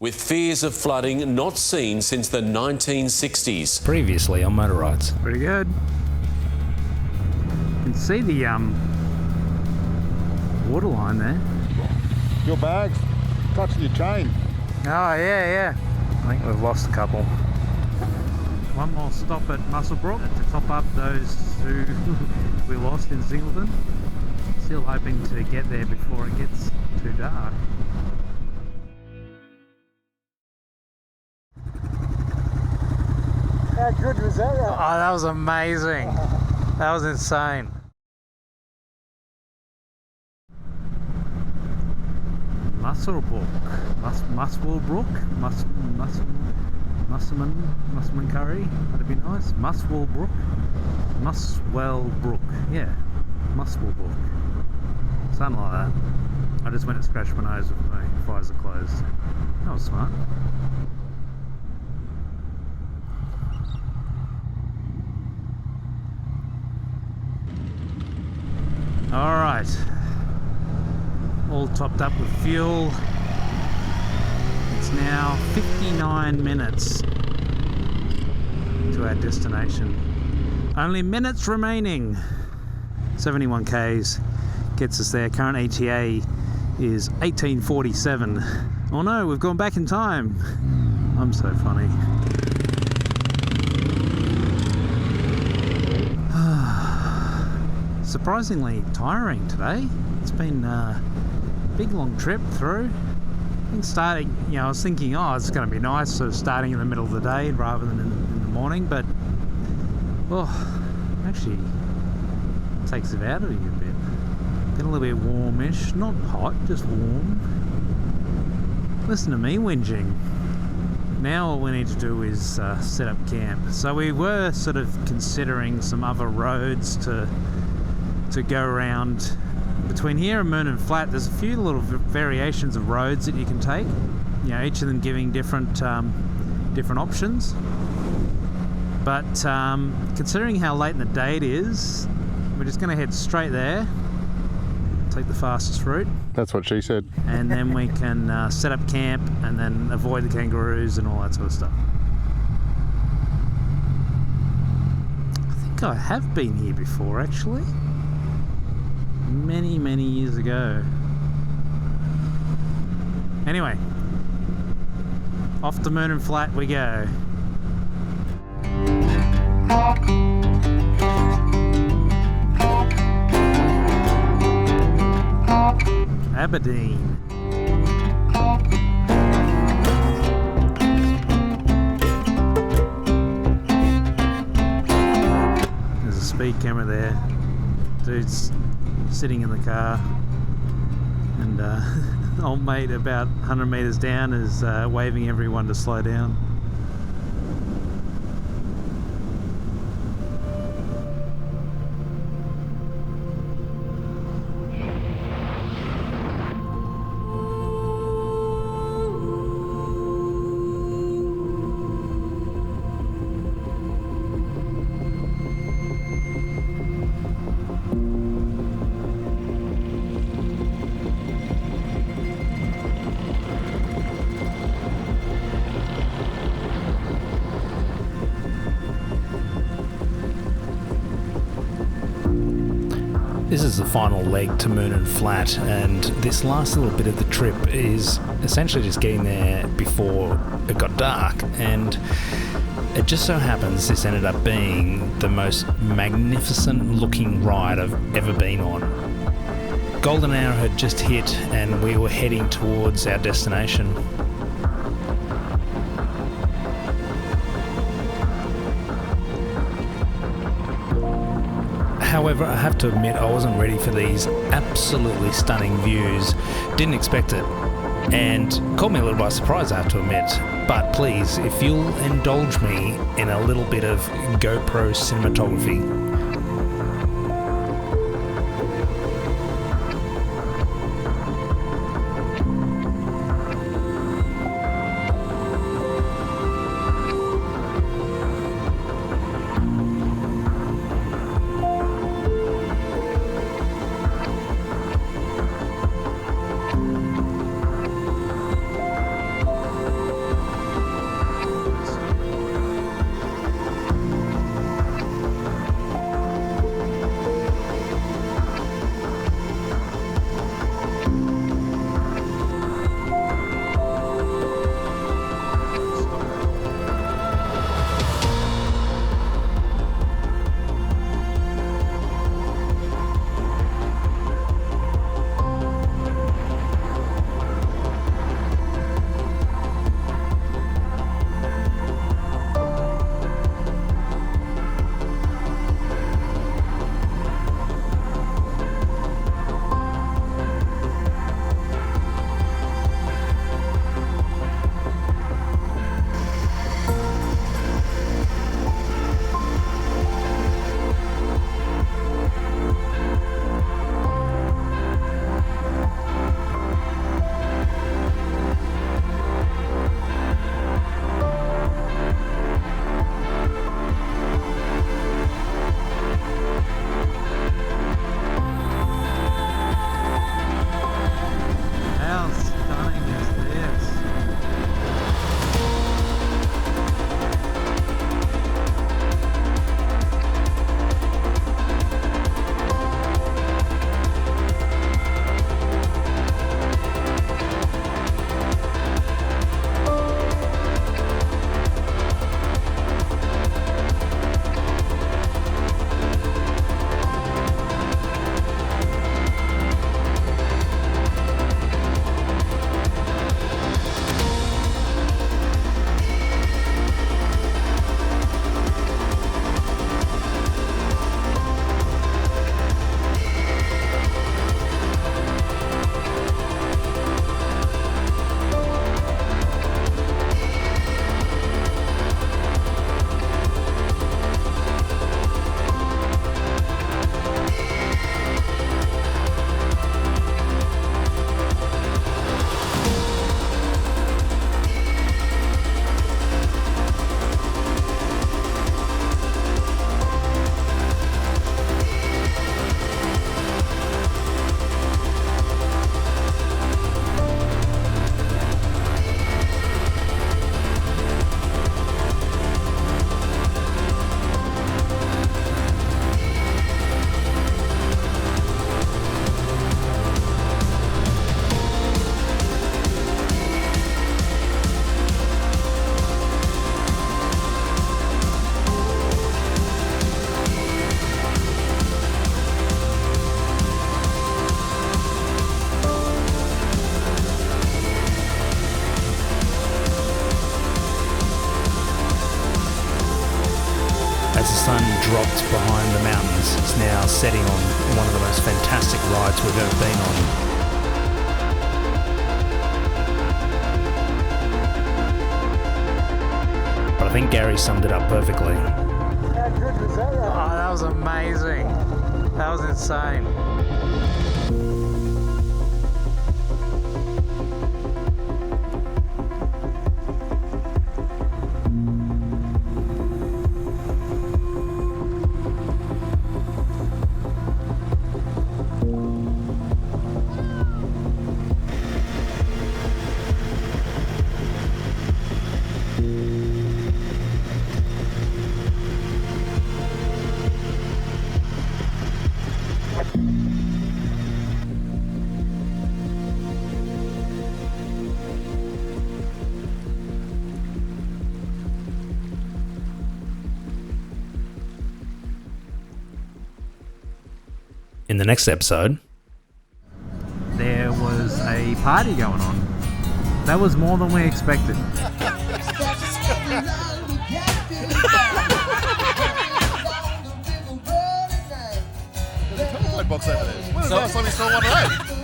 with fears of flooding not seen since the 1960s. Previously on MotoRides. Pretty good. You can see the water line there. Your bag's touching your chain. Oh yeah. I think we've lost a couple. One more stop at Muswellbrook to top up those who we lost in Singleton. Still hoping to get there before it gets too dark. How good was that? Oh, that was amazing. That was insane. Muswellbrook, Musselman Curry, that'd be nice. Muswellbrook, yeah, Muswellbrook, something like that. I just went to scratch my nose with my visor closed. That was smart. Alright, all topped up with fuel. It's now 59 minutes to our destination. Only minutes remaining. 71 Ks gets us there. Current ETA is 18:47. Oh no, we've gone back in time. I'm so funny. Surprisingly tiring today. It's been a big long trip through. Starting, I was thinking, it's going to be nice sort of starting in the middle of the day rather than in the morning, but actually takes it out of you a bit. Getting a little bit warmish, not hot, just warm. Listen to me whinging. Now all we need to do is set up camp. So we were sort of considering some other roads to go around. Between here and Moonan Flat, there's a few little variations of roads that you can take. Each of them giving different options. But considering how late in the day it is, we're just going to head straight there. Take the fastest route. That's what she said. And then we can set up camp and then avoid the kangaroos and all that sort of stuff. I think I have been here before, actually. Many years ago. Anyway, off to Moonan Flat we go. Aberdeen. There's a speed camera there. Dude's sitting in the car, and old mate about 100 metres down is waving everyone to slow down. This is the final leg to Moonan Flat, and this last little bit of the trip is essentially just getting there before it got dark, and it just so happens this ended up being the most magnificent looking ride I've ever been on. Golden hour had just hit and we were heading towards our destination. However, I have to admit I wasn't ready for these absolutely stunning views. Didn't expect it. And caught me a little by surprise, I have to admit. But please, if you'll indulge me in a little bit of GoPro cinematography. as the sun dropped behind the mountains. It's now setting on one of the most fantastic rides we've ever been on. But I think Gary summed it up perfectly. How good was that? Oh, that was amazing. That was insane. In the next episode, there was a party going on. That was more than we expected. There's a telephone box over there. When was the last time you saw one of those?